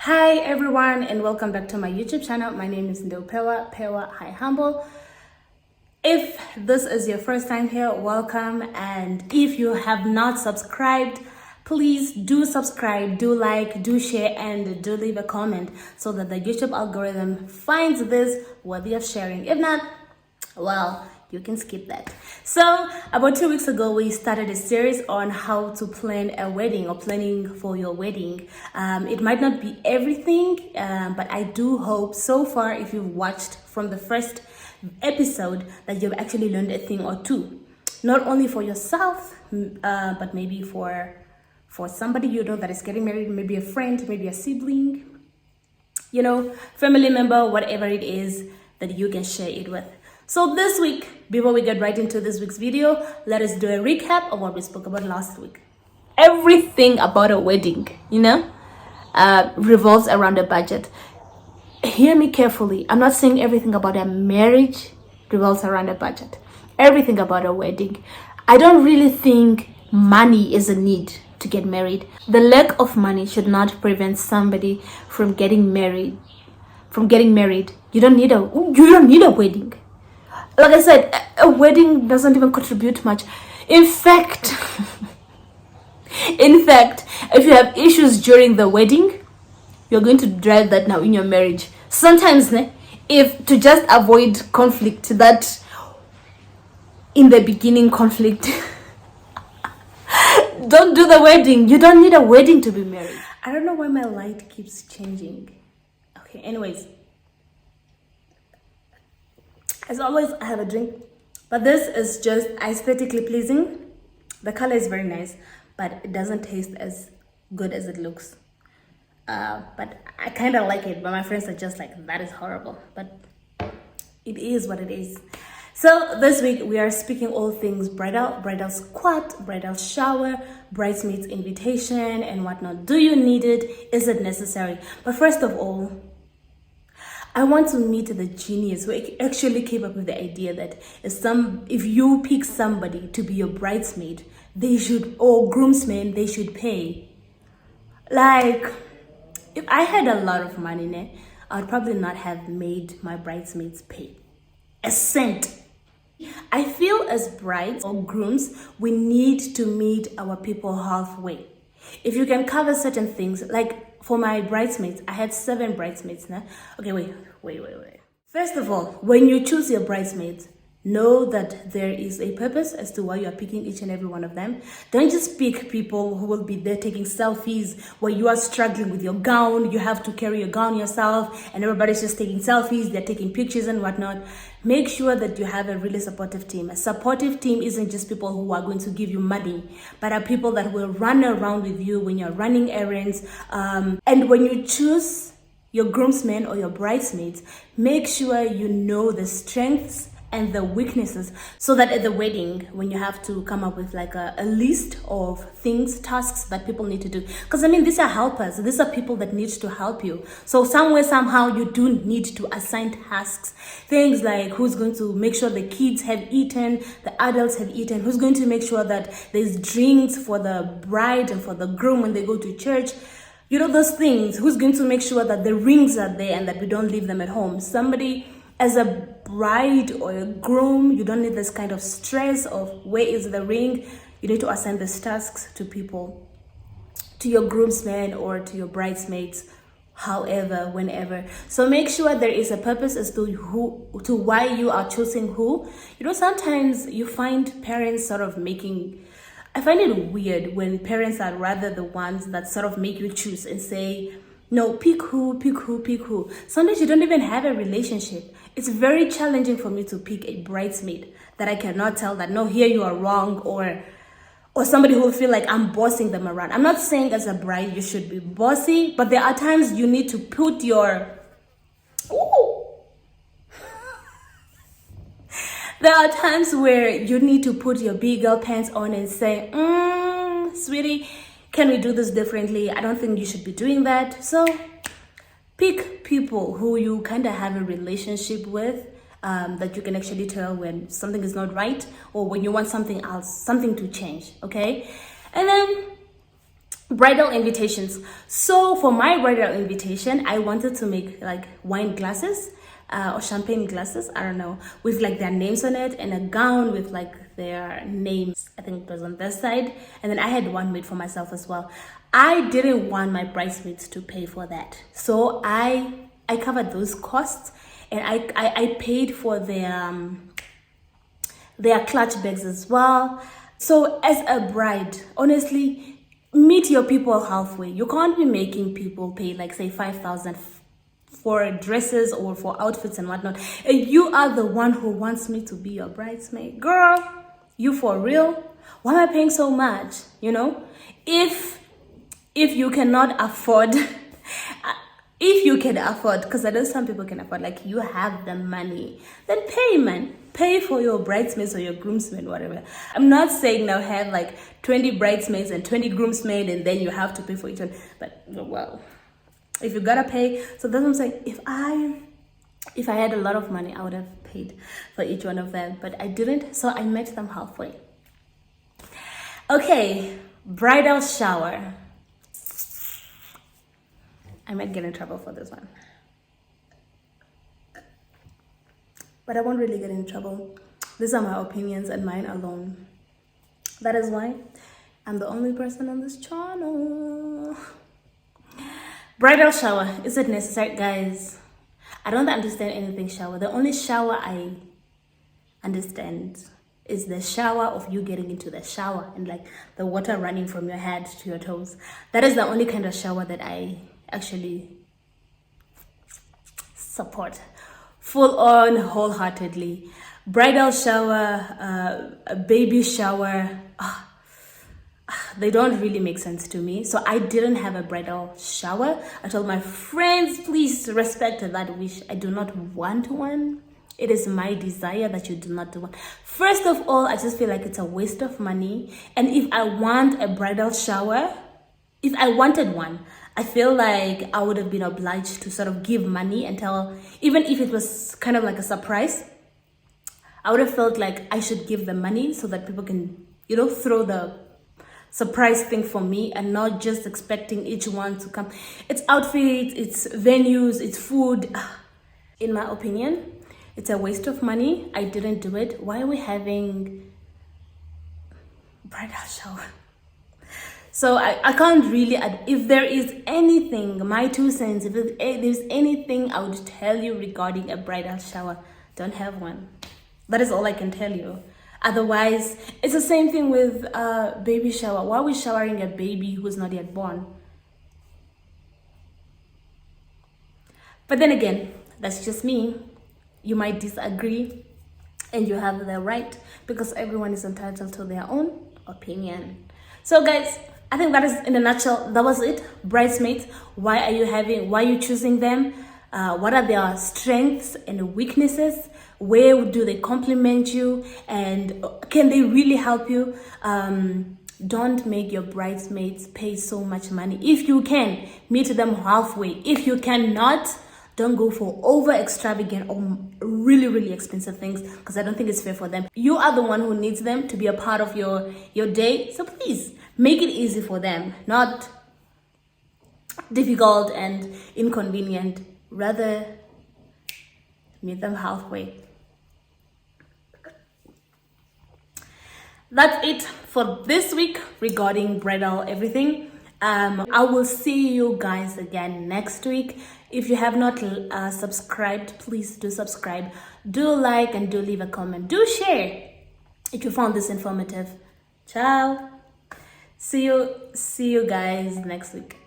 Hi everyone and welcome back to my YouTube channel. My name is Pewa Hi Humble. If this is your first time here, welcome, and if you have not subscribed, please do subscribe, do like, do share, and do leave a comment so that the YouTube algorithm finds this worthy of sharing. If not, well, you can skip that. So about 2 weeks ago, we started a series on how to plan a wedding or planning for your wedding. It might not be everything, but I do hope so far, if you've watched from the first episode, that you've actually learned a thing or two, not only for yourself, but maybe for somebody you know that is getting married, maybe a friend, maybe a sibling, family member, whatever it is that you can share it with. So this week, before we get right into this week's video, let us do a recap of what we spoke about last week. Everything about a wedding, revolves around a budget. Hear me carefully. I'm not saying everything about a marriage revolves around a budget. Everything about a wedding. I don't really think money is a need to get married. The lack of money should not prevent somebody from getting married. You don't need a wedding. Like I said, a wedding doesn't even contribute much. In fact, if you have issues during the wedding, you're going to drive that now in your marriage. Sometimes, if to just avoid conflict, that in the beginning conflict, don't do the wedding. You don't need a wedding to be married. I don't know why my light keeps changing. Okay, anyways. As always, I have a drink, but this is just aesthetically pleasing. The color is very nice, but it doesn't taste as good as it looks. But I kind of like it, but my friends are just like, that is horrible. But it is what it is. So this week, we are speaking all things bridal, bridal squat, bridal shower, bridesmaids invitation, and whatnot. Do you need it? Is it necessary? But first of all, I want to meet the genius who actually came up with the idea that if you pick somebody to be your bridesmaid, or groomsmen, they should pay. Like, if I had a lot of money, I would probably not have made my bridesmaids pay a cent. I feel as brides or grooms, we need to meet our people halfway. If you can cover certain things, like for my bridesmaids, I had 7 bridesmaids now. Okay, wait. First of all, when you choose your bridesmaids, know that there is a purpose as to why you are picking each and every one of them. Don't just pick people who will be there taking selfies where you are struggling with your gown. You have to carry your gown yourself and everybody's just taking selfies. They're taking pictures and whatnot. Make sure that you have a really supportive team. A supportive team isn't just people who are going to give you money, but are people that will run around with you when you're running errands. And when you choose your groomsmen or your bridesmaids, make sure you know the strengths and the weaknesses, so that at the wedding, when you have to come up with like a list of things, tasks that people need to do, because these are helpers, these are people that need to help you. So somewhere, somehow, you do need to assign tasks, things like who's going to make sure the kids have eaten, the adults have eaten, who's going to make sure that there's drinks for the bride and for the groom when they go to church. Those things. Who's going to make sure that the rings are there and that we don't leave them at home? Somebody, as a bride or a groom, you don't need this kind of stress of where is the ring. You need to assign these tasks to people, to your groomsmen or to your bridesmaids, however, whenever. So make sure there is a purpose as to why you are choosing who. Sometimes you find parents sort of I find it weird when parents are rather the ones that sort of make you choose and say, no, pick who. Sometimes you don't even have a relationship. It's very challenging for me to pick a bridesmaid that I cannot tell that, no, here you are wrong, or somebody who will feel like I'm bossing them around. I'm not saying as a bride you should be bossy, but there are times you need to put There are times where you need to put your big girl pants on and say, sweetie, can we do this differently? I don't think you should be doing that. So pick people who you kind of have a relationship with, that you can actually tell when something is not right or when you want something else, something to change, okay? And then bridal invitations. So for my bridal invitation, I wanted to make like wine glasses or champagne glasses, I don't know, with like their names on it, and a gown with like their names. I think it was on this side, and then I had one made for myself as well. I didn't want my bridesmaids to pay for that, so I covered those costs, and I paid for their clutch bags as well. So as a bride, honestly, meet your people halfway. You can't be making people pay like say 5,000 for dresses or for outfits and whatnot. And you are the one who wants me to be your bridesmaid. Girl, you for real? Why am I paying so much? You know, if you cannot afford if you can afford, because I know some people can afford, like you have the money, then pay, man. Pay for your bridesmaids or your groomsmen, whatever. I'm not saying now have like 20 bridesmaids and 20 groomsmen and then you have to pay for each one. But well, if you gotta pay, so that's what I'm saying. If I had a lot of money, I would have paid for each one of them, but I didn't, so I met them halfway. Okay, bridal shower. I might get in trouble for this one, but I won't really get in trouble. These are my opinions and mine alone. That is why I'm the only person on this channel. Bridal shower, is it necessary, guys? I don't understand anything shower. The only shower I understand is the shower of you getting into the shower and like the water running from your head to your toes. That is the only kind of shower that I actually support full on, wholeheartedly. Bridal shower, a baby shower, they don't really make sense to me. So I didn't have a bridal shower. I told my friends, please respect that wish. I do not want one. It is my desire that you do not do one. First of all, I just feel like it's a waste of money. And if I want a bridal shower, if I wanted one, I feel like I would have been obliged to sort of give money and tell, even if it was kind of like a surprise, I would have felt like I should give them money so that people can, you know, throw the surprise thing for me and not just expecting each one to come. It's outfits, it's venues, it's food. In my opinion, it's a waste of money. I didn't do it. Why are we having bridal shower? So I can't really, if there is anything, my 2 cents, if there's anything I would tell you regarding a bridal shower, don't have one. That is all I can tell you. Otherwise, it's the same thing with a baby shower. Why are we showering a baby who's not yet born? But then again, that's just me. You might disagree and you have the right, because everyone is entitled to their own opinion. So guys, I think that is, in a nutshell, that was it. Bridesmaids, why are you choosing them? What are their strengths and weaknesses? Where do they complement you? And can they really help you? Don't make your bridesmaids pay so much money. If you can, meet them halfway. If you cannot, don't go for over extravagant or really, really expensive things, because I don't think it's fair for them. You are the one who needs them to be a part of your day. So please make it easy for them, not difficult and inconvenient. Rather, meet them halfway. That's it for this week regarding bridal everything. I will see you guys again next week. If you have not subscribed, please do subscribe. Do like and do leave a comment. Do share if you found this informative. Ciao. See you guys next week.